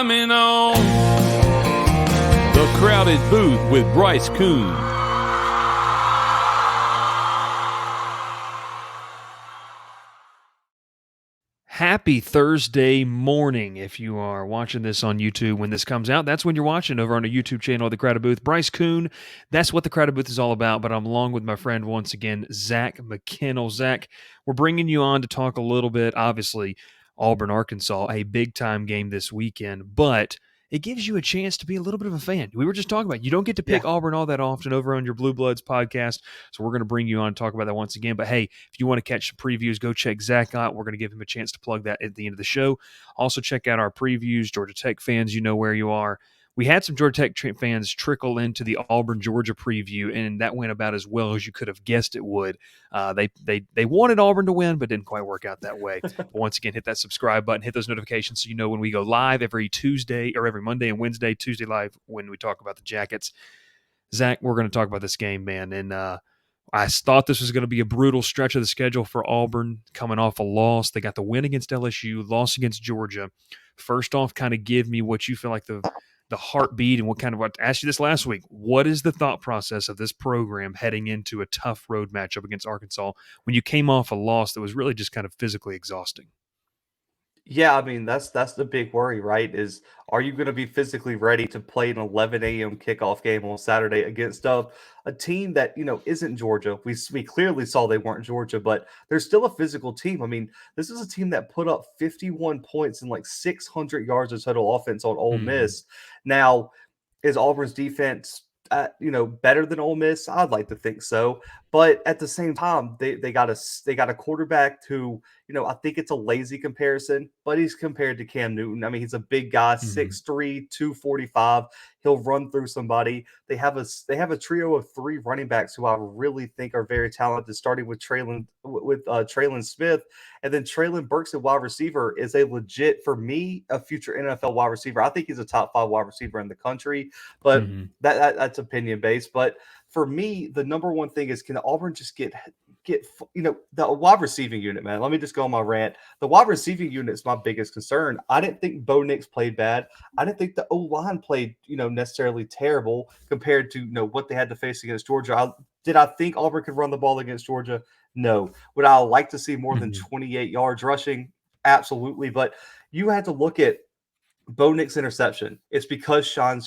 coming on. The Crowded Booth with Bryce Koon. Happy Thursday morning if you are watching this on YouTube when this comes out. That's when you're watching over on a YouTube channel, The Crowded Booth. Bryce Koon, that's what The Crowded Booth is all about, but I'm along with my friend once again, Zach McKinnell. Zach, we're bringing you on to talk a little bit, obviously, Auburn, Arkansas, a big-time game this weekend, but it gives you a chance to be a little bit of a fan. We were just talking about, you don't get to pick Auburn all that often over on your Blue Bloods podcast, so we're going to bring you on and talk about that once again. But hey, if you want to catch the previews, go check Zach out. We're going to give him a chance to plug that at the end of the show. Also check out our previews. Georgia Tech fans, you know where you are. We had some Georgia Tech fans trickle into the Auburn-Georgia preview, and that went about as well as you could have guessed it would. They wanted Auburn to win, but didn't quite work out that way. But once again, hit that subscribe button, hit those notifications so you know when we go live every Tuesday or every Monday and Wednesday, Tuesday live when we talk about the Jackets. Zach, we're going to talk about this game, man, and I thought this was going to be a brutal stretch of the schedule for Auburn coming off a loss. They got the win against LSU, loss against Georgia. First off, kind of give me what you feel like the heartbeat and what I asked you this last week. What is the thought process of this program heading into a tough road matchup against Arkansas when you came off a loss that was really just kind of physically exhausting? Yeah, I mean, that's the big worry, right? Is are you going to be physically ready to play an 11 a.m. kickoff game on Saturday against a team that, isn't Georgia? We clearly saw they weren't Georgia, but they're still a physical team. I mean, this is a team that put up 51 points and like 600 yards of total offense on Ole Miss. Now, is Auburn's defense better than Ole Miss? I'd like to think so, but at the same time, they got a quarterback who, I think it's a lazy comparison, but he's compared to Cam Newton. I mean, he's a big guy, 6'3", 245. He'll run through somebody. They have a trio of three running backs who I really think are very talented, starting with Traylon Smith, and then Traylon Burks, a wide receiver, is a legit, for me, a future NFL wide receiver. I think he's a top 5 wide receiver in the country, but that's opinion based. But for me, the number one thing is, can Auburn just get the wide receiving unit, man? Let me just go on my rant. The wide receiving unit is my biggest concern. I didn't think Bo Nix played bad. I didn't think the O-line played, necessarily terrible compared to, what they had to face against Georgia. Did I think Auburn could run the ball against Georgia? No. Would I like to see more than 28 yards rushing? Absolutely. But you had to look at Bo Nix interception. It's because Sean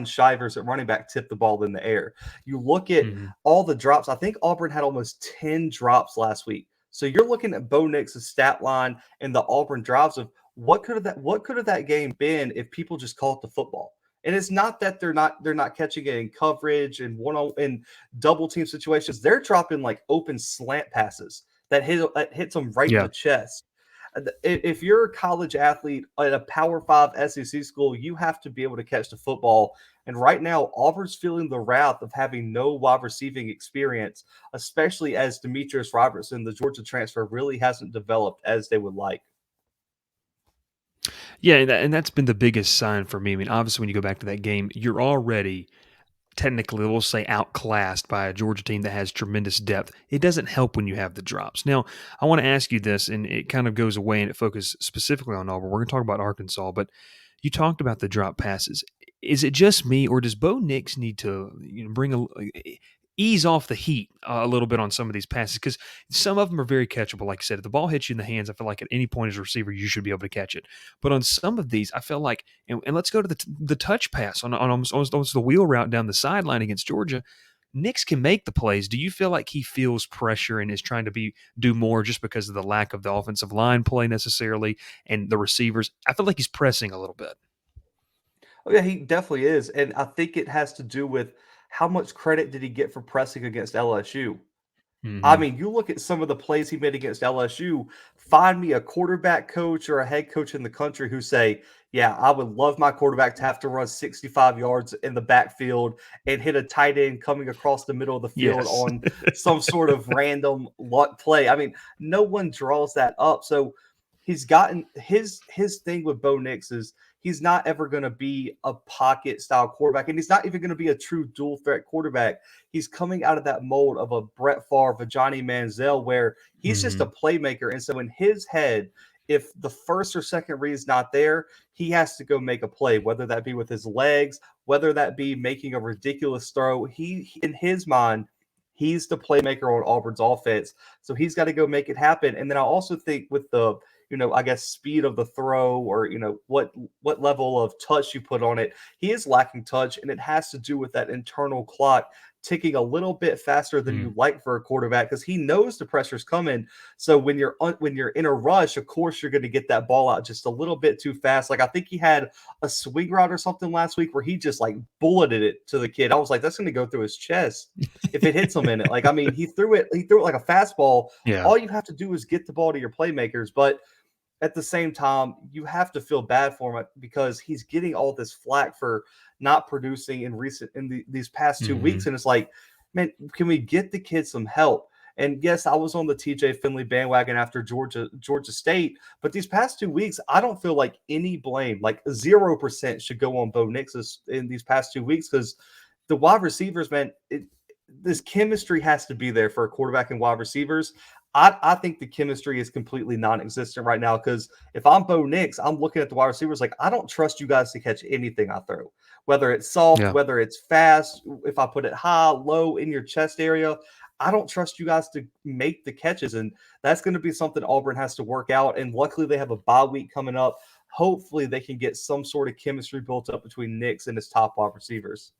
Shivers at running back tipped the ball in the air. You look at all the drops. I think Auburn had almost 10 drops last week. So you're looking at Bo Nix's stat line and the Auburn drives of what could have that game been if people just caught the football. And it's not that they're not catching it in coverage and in double team situations. They're dropping like open slant passes that hits them right in the chest. If you're a college athlete at a Power 5 SEC school, you have to be able to catch the football. And right now, Auburn's feeling the wrath of having no wide receiving experience, especially as Demetrius Robertson, the Georgia transfer, really hasn't developed as they would like. Yeah, and that's been the biggest sign for me. I mean, obviously, when you go back to that game, you're already technically, we'll say, outclassed by a Georgia team that has tremendous depth. It doesn't help when you have the drops. Now, I want to ask you this, and it kind of goes away and it focuses specifically on Auburn. We're going to talk about Arkansas, but you talked about the drop passes. Is it just me, or does Bo Nix need to ease off the heat a little bit on some of these passes? Because some of them are very catchable. Like I said, if the ball hits you in the hands, I feel like at any point as a receiver, you should be able to catch it. But on some of these, I feel like, and let's go to the touch pass on almost the wheel route down the sideline against Georgia. Nix can make the plays. Do you feel like he feels pressure and is trying to do more just because of the lack of the offensive line play necessarily and the receivers? I feel like he's pressing a little bit. Oh, yeah, he definitely is. And I think it has to do with how much credit did he get for pressing against LSU? I mean, you look at some of the plays he made against LSU, find me a quarterback coach or a head coach in the country who say, yeah, I would love my quarterback to have to run 65 yards in the backfield and hit a tight end coming across the middle of the field on some sort of random luck play. I mean, no one draws that up. So he's gotten his thing with Bo Nix is he's not ever going to be a pocket style quarterback, and he's not even going to be a true dual threat quarterback. He's coming out of that mold of a Brett Favre, a Johnny Manziel, where he's just a playmaker. And so in his head, if the first or second read is not there, he has to go make a play, whether that be with his legs, whether that be making a ridiculous throw. In his mind, he's the playmaker on Auburn's offense. So he's got to go make it happen. And then I also think with the, I guess speed of the throw, or what level of touch you put on it, he is lacking touch, and it has to do with that internal clock ticking a little bit faster than you like for a quarterback, because he knows the pressure's coming. So when you're in a rush, of course you're going to get that ball out just a little bit too fast. Like I think he had a swing route or something last week where he just like bulleted it to the kid. I was like, that's going to go through his chest if it hits him in it. Like, I mean, he threw it like a fastball. Yeah. All you have to do is get the ball to your playmakers, but at the same time, you have to feel bad for him because he's getting all this flack for not producing these past 2 weeks. And it's like, man, can we get the kid some help? And yes, I was on the TJ Finley bandwagon after Georgia State, but these past 2 weeks, I don't feel like any blame, like 0% should go on Bo Nix in these past 2 weeks, because the wide receivers, man, this chemistry has to be there for a quarterback and wide receivers. I think the chemistry is completely non-existent right now, because if I'm Bo Nix, I'm looking at the wide receivers like, I don't trust you guys to catch anything I throw, whether it's soft, Yeah. whether it's fast, if I put it high, low, in your chest area. I don't trust you guys to make the catches, and that's going to be something Auburn has to work out. And luckily, they have a bye week coming up. Hopefully, they can get some sort of chemistry built up between Nix and his top wide receivers.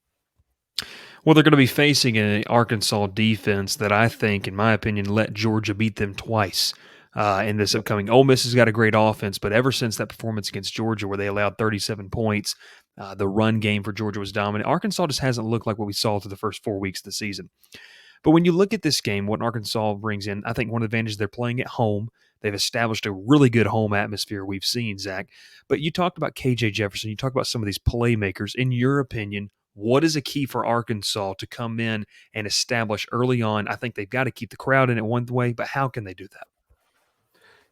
Well, they're going to be facing an Arkansas defense that I think, in my opinion, let Georgia beat them twice in this upcoming. Ole Miss has got a great offense, but ever since that performance against Georgia where they allowed 37 points, the run game for Georgia was dominant. Arkansas just hasn't looked like what we saw through the first 4 weeks of the season. But when you look at this game, what Arkansas brings in, I think one of the advantages, they're playing at home. They've established a really good home atmosphere we've seen, Zach. But you talked about KJ Jefferson. You talked about some of these playmakers. In your opinion, what is a key for Arkansas to come in and establish early on? I think they've got to keep the crowd in it one way, but how can they do that?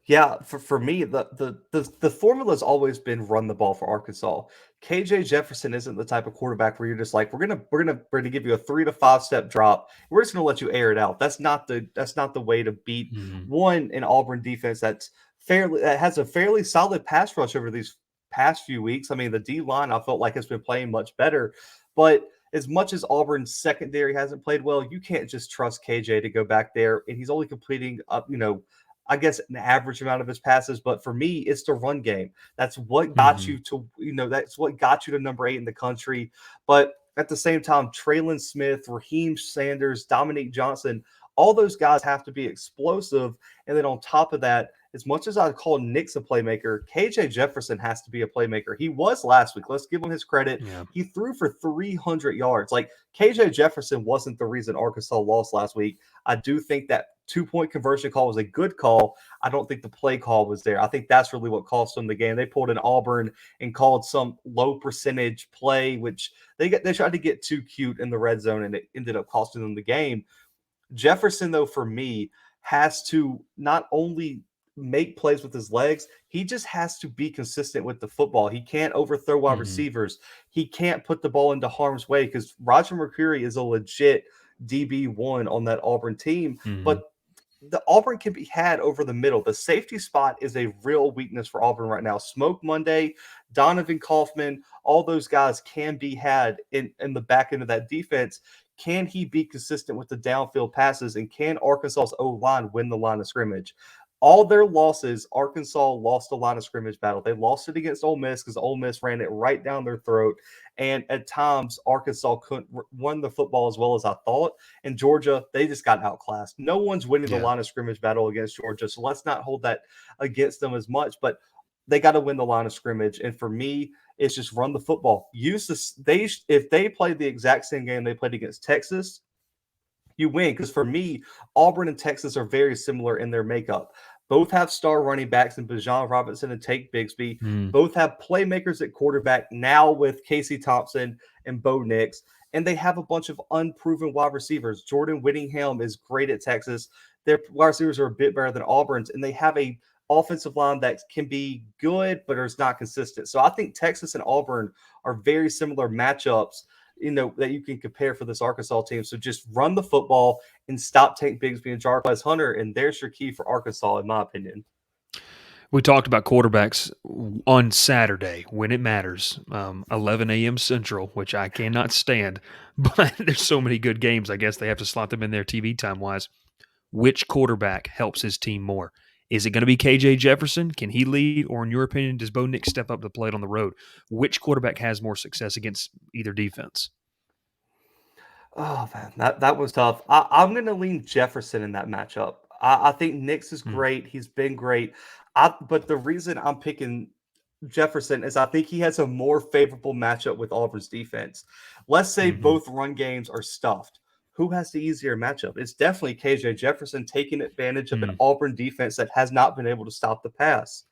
Yeah, for me, the formula's always been run the ball for Arkansas. KJ Jefferson isn't the type of quarterback where you're just like, we're gonna give you a 3 to 5 step drop. We're just gonna let you air it out. That's not the way to beat an Auburn defense that has a fairly solid pass rush over these past few weeks. I mean, the D line I felt like has been playing much better, but as much as Auburn's secondary hasn't played well, you can't just trust KJ to go back there, and he's only completing up, I guess, an average amount of his passes. But for me, it's the run game. That's what got you to, that's what got you to number 8 in the country. But at the same time, Traylon Smith, Raheem Sanders, Dominique Johnson, all those guys have to be explosive. And then on top of that, as much as I call Nix a playmaker, KJ Jefferson has to be a playmaker. He was last week. Let's give him his credit. Yeah. He threw for 300 yards. Like, KJ Jefferson wasn't the reason Arkansas lost last week. I do think that 2-point conversion call was a good call. I don't think the play call was there. I think that's really what cost them the game. They pulled an Auburn and called some low percentage play, which they tried to get too cute in the red zone, and it ended up costing them the game. Jefferson, though, for me, has to not only make plays with his legs, he just has to be consistent with the football. He can't overthrow wide receivers. He can't put the ball into harm's way, because Roger McCreary is a legit DB1 on that Auburn team. But the Auburn can be had over the middle. The safety spot is a real weakness for Auburn right now. Smoke Monday, Donovan Kaufman, all those guys can be had in the back end of that defense. Can he be consistent with the downfield passes? And can Arkansas's O-line win the line of scrimmage? All their losses, Arkansas lost the line of scrimmage battle. They lost it against Ole Miss because Ole Miss ran it right down their throat. And at times, Arkansas couldn't run the football as well as I thought. And Georgia, they just got outclassed. No one's winning the line of scrimmage battle against Georgia, so let's not hold that against them as much. But they got to win the line of scrimmage. And for me, it's just run the football. Use this. If they played the exact same game they played against Texas, you win. Because for me, Auburn and Texas are very similar in their makeup. Both have star running backs in Bijan Robinson and Tate Bigsby. Both have playmakers at quarterback now with Casey Thompson and Bo Nix. And they have a bunch of unproven wide receivers. Jordan Whittingham is great at Texas. Their wide receivers are a bit better than Auburn's. And they have a offensive line that can be good, but is not consistent. So I think Texas and Auburn are very similar matchups, that you can compare for this Arkansas team. So just run the football and stop Tank Bigsby and Jarquez Hunter, and there's your key for Arkansas, in my opinion. We talked about quarterbacks on Saturday when it matters, 11 a.m. Central, which I cannot stand. But there's so many good games. I guess they have to slot them in there TV time wise. Which quarterback helps his team more? Is it going to be KJ Jefferson? Can he lead? Or, in your opinion, does Bo Nix step up to the plate on the road? Which quarterback has more success against either defense? Oh man, that was tough. I'm gonna lean Jefferson in that matchup. I think Nix is Hmm. great. He's been great. But the reason I'm picking Jefferson is I think he has a more favorable matchup with Auburn's defense. Let's say Mm-hmm. both run games are stuffed. Who has the easier matchup? It's definitely KJ Jefferson taking advantage of an Mm. Auburn defense that has not been able to stop the pass.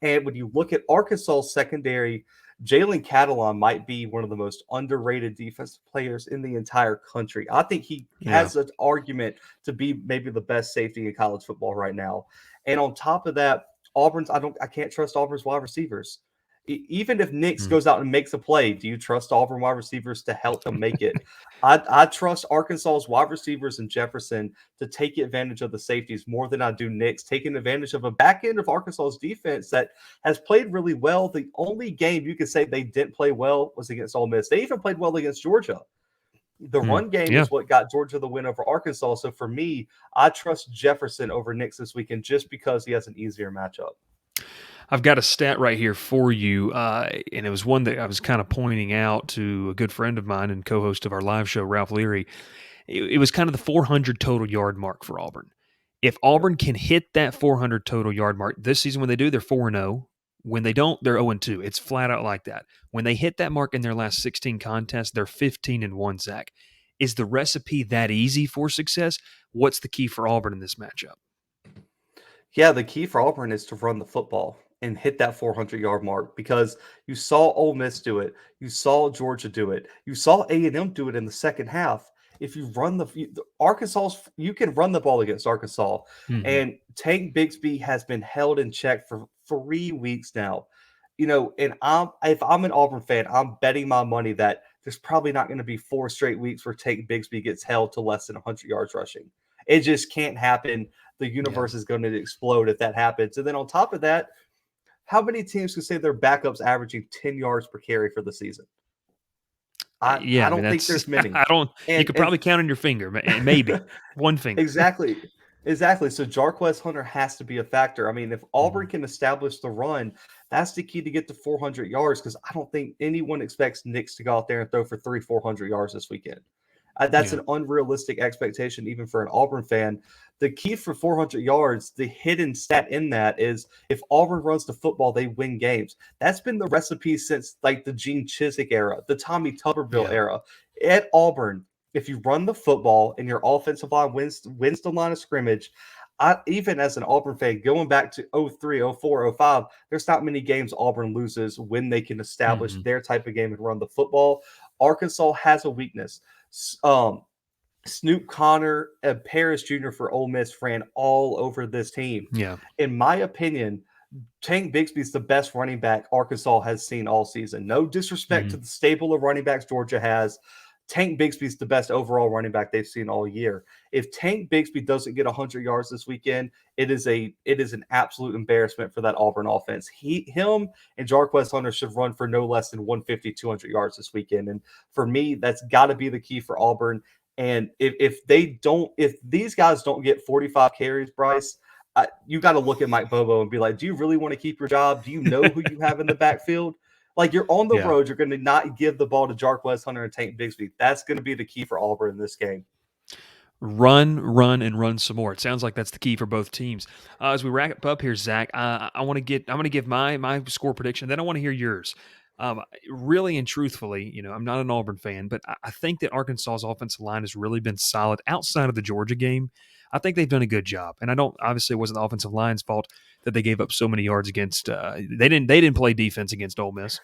And when you look at Arkansas's secondary, Jalen Catalon might be one of the most underrated defensive players in the entire country. I think he Yeah. has an argument to be maybe the best safety in college football right now. And on top of that, I can't trust Auburn's wide receivers. Even if Nix Mm. goes out and makes a play, do you trust Auburn wide receivers to help him make it? I trust Arkansas's wide receivers and Jefferson to take advantage of the safeties more than I do Nix, taking advantage of a back end of Arkansas's defense that has played really well. The only game you could say they didn't play well was against Ole Miss. They even played well against Georgia. The Mm. run game Yeah. is what got Georgia the win over Arkansas. So for me, I trust Jefferson over Nix this weekend just because he has an easier matchup. I've got a stat right here for you, and it was one that I was kind of pointing out to a good friend of mine and co-host of our live show, Ralph Leary. It was kind of the 400 total yard mark for Auburn. If Auburn can hit that 400 total yard mark this season, when they do, they're 4-0. When they don't, they're 0-2. It's flat out like that. When they hit that mark in their last 16 contests, they're 15-1, Zach. Is the recipe that easy for success? What's the key for Auburn in this matchup? Yeah, the key for Auburn is to run the football and hit that 400-yard mark because you saw Ole Miss do it, you saw Georgia do it, you saw A&M do it in the second half. If you run Arkansas, you can run the ball against Arkansas, Mm-hmm. and Tank Bigsby has been held in check for 3 weeks now. And if I'm an Auburn fan, I'm betting my money that there's probably not going to be 4 straight weeks where Tank Bigsby gets held to less than 100 yards rushing. It just can't happen. The Yeah. universe is going to explode if that happens. And then on top of that, how many teams can say their backups averaging 10 yards per carry for the season? I Yeah, I mean don't think that's there's many. I don't. You And could and probably count on your finger, maybe one finger. exactly. Exactly. So Jarquez Hunter has to be a factor. I mean, if Mhm. Auburn can establish the run, that's the key to get to 400 yards because I don't think anyone expects Knicks to go out there and throw for 400 yards this weekend. That's Yeah. an unrealistic expectation, even for an Auburn fan. The key for 400 yards, the hidden stat in that is if Auburn runs the football, they win games. That's been the recipe since like the Gene Chizik era, the Tommy Tuberville Yeah. era. At Auburn, if you run the football and your offensive line wins the line of scrimmage, even as an Auburn fan, going back to 03, 04, 05, there's not many games Auburn loses when they can establish Mhm. their type of game and run the football. Arkansas has a weakness. Um, Snoop Connor and Paris Jr. for Ole Miss ran all over this team. Yeah. In my opinion, Tank Bigsby's the best running back Arkansas has seen all season. No disrespect to Mhm. the stable of running backs Georgia has. Tank Bigsby's the best overall running back they've seen all year. If Tank Bigsby doesn't get 100 yards this weekend, it is an absolute embarrassment for that Auburn offense. Him and Jarquez Hunter should run for no less than 150, 200 yards this weekend. And for me, that's got to be the key for Auburn. And if these guys don't get 45 carries, Bryce, you got to look at Mike Bobo and be like, do you really want to keep your job? Do you know who you have in the backfield? Like you're on the Yeah. road, you're going to not give the ball to Jarquez Hunter and Tank Bigsby. That's going to be the key for Auburn in this game. Run, run, and run some more. It sounds like that's the key for both teams. As we wrap up here, Zach, I want to get. I'm going to give my score prediction. Then I want to hear yours. Really and truthfully, I'm not an Auburn fan, but I think that Arkansas's offensive line has really been solid outside of the Georgia game. I think they've done a good job, and I don't. Obviously, it wasn't the offensive line's fault that they gave up so many yards against. They didn't play defense against Ole Miss.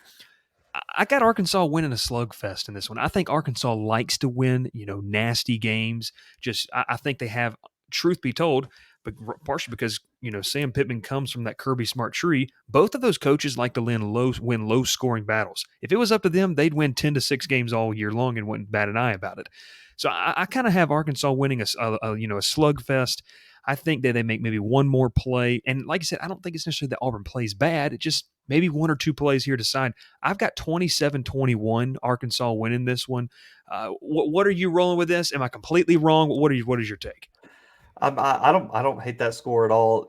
I got Arkansas winning a slugfest in this one. I think Arkansas likes to win, nasty games. I think they have, truth be told, but partially because Sam Pittman comes from that Kirby Smart tree. Both of those coaches like to win low scoring battles. If it was up to them, they'd win 10-6 games all year long and wouldn't bat an eye about it. So I kind of have Arkansas winning a slugfest. I think that they make maybe one more play. And like I said, I don't think it's necessarily that Auburn plays bad. It just maybe one or two plays here decide. I've got 27-21 Arkansas winning this one. What are you rolling with this? Am I completely wrong? What is your take? I don't hate that score at all.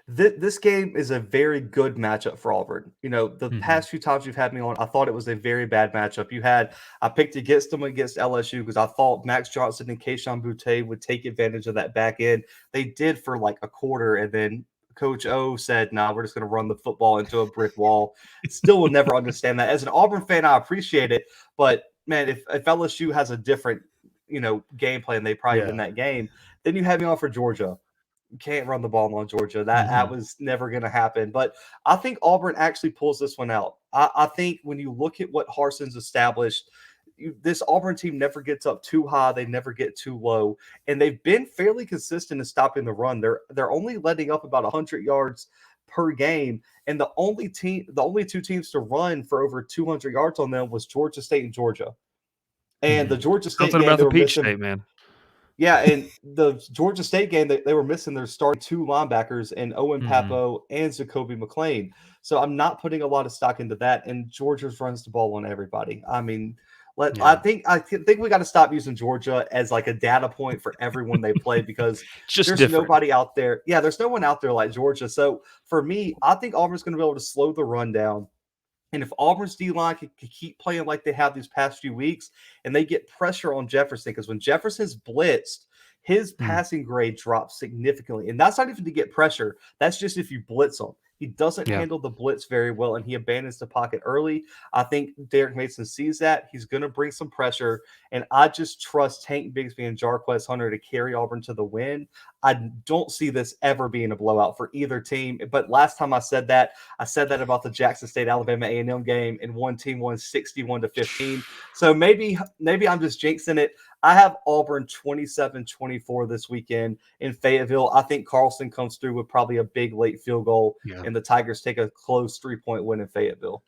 This game is a very good matchup for Auburn. The Hmm. past few times you've had me on, I thought it was a very bad matchup. I picked against them against LSU because I thought Max Johnson and Keishawn Butte would take advantage of that back end. They did for like a quarter, and then Coach O said, "Nah, we're just going to run the football into a brick wall." Still will never understand that. As an Auburn fan, I appreciate it, but man, if LSU has a different game plan, they probably win Yeah. that game. Then you have me on for Georgia. You can't run the ball on Georgia. That Hmm. was never going to happen. But I think Auburn actually pulls this one out. I think when you look at what Harson's established, this Auburn team never gets up too high. They never get too low, and they've been fairly consistent in stopping the run. They're only letting up about 100 yards per game, and the only two teams to run for over 200 yards on them was Georgia State and Georgia. And Hmm. the Georgia State Something game, about they the were Peach missing. State, man. Yeah, and the Georgia State game, they were missing their starting two linebackers in Owen Hmm. Papo and Jacoby McLean. So I'm not putting a lot of stock into that. And Georgia runs the ball on everybody. I mean, Yeah. I think we got to stop using Georgia as like a data point for everyone they play because It's just there's different. nobody out there. Yeah, there's no one out there like Georgia. So for me, I think Auburn's going to be able to slow the run down. And if Auburn's D line can keep playing like they have these past few weeks, and they get pressure on Jefferson, because when Jefferson's blitzed, his Mm. passing grade drops significantly. And that's not even to get pressure. That's just if you blitz him. He doesn't Yeah. handle the blitz very well, and he abandons the pocket early. I think Derek Mason sees that. He's going to bring some pressure, and I just trust Tank Bigsby and Jarquez Hunter to carry Auburn to the win. I don't see this ever being a blowout for either team. But last time I said that about the Jackson State Alabama A&M game, and one team won 61-15. So maybe I'm just jinxing it. I have Auburn 27-24 this weekend in Fayetteville. I think Carlson comes through with probably a big late field goal, Yeah. and the Tigers take a close 3-point win in Fayetteville.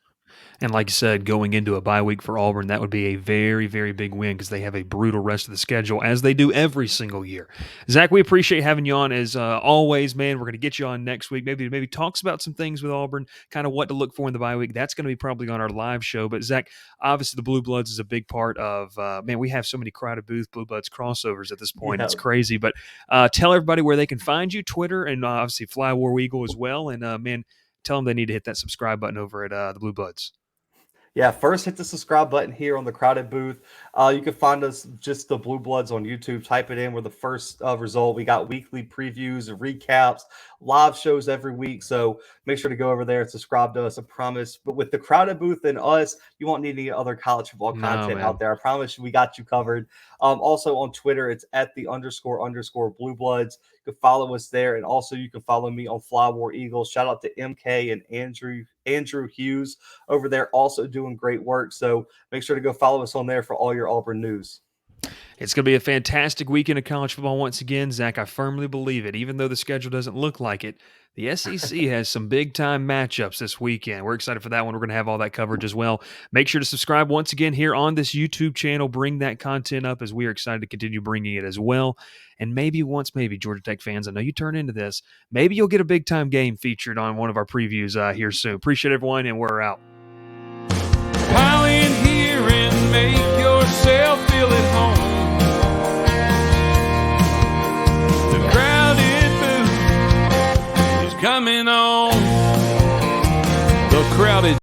And like you said, going into a bye week for Auburn, that would be a very, very big win because they have a brutal rest of the schedule, as they do every single year. Zach, we appreciate having you on as always, man. We're going to get you on next week. Maybe talks about some things with Auburn, kind of what to look for in the bye week. That's going to be probably on our live show. But Zach, obviously the Blue Bloods is a big part of. Man, we have so many Crowded Booth Blue Bloods crossovers at this point. Yeah. It's crazy. But tell everybody where they can find you, Twitter, and obviously Fly War Eagle as well. And man, tell them they need to hit that subscribe button over at the Blue Bloods. Yeah, first hit the subscribe button here on the Crowded Booth. You can find us just the Blue Bloods on YouTube. Type it in. We're the first result. We got weekly previews and recaps, live shows every week. So make sure to go over there and subscribe to us. I promise. But with the Crowded Booth and us, you won't need any other college football No, content out man. there. I promise you, we got you covered. Also on Twitter, it's at the _ Blue Bloods. You can follow us there, and also you can follow me on Fly War Eagles. Shout out to MK and Andrew Hughes over there, also doing great work. So make sure to go follow us on there for all your Auburn news. It's going to be a fantastic weekend of college football once again, Zach. I firmly believe it. Even though the schedule doesn't look like it, the SEC has some big-time matchups this weekend. We're excited for that one. We're going to have all that coverage as well. Make sure to subscribe once again here on this YouTube channel. Bring that content up as we are excited to continue bringing it as well. And maybe Georgia Tech fans, I know you turn into this, maybe you'll get a big-time game featured on one of our previews here soon. Appreciate everyone, and we're out. Pile in here and make yourself feel at home. The Crowded Booth is coming on. The Crowded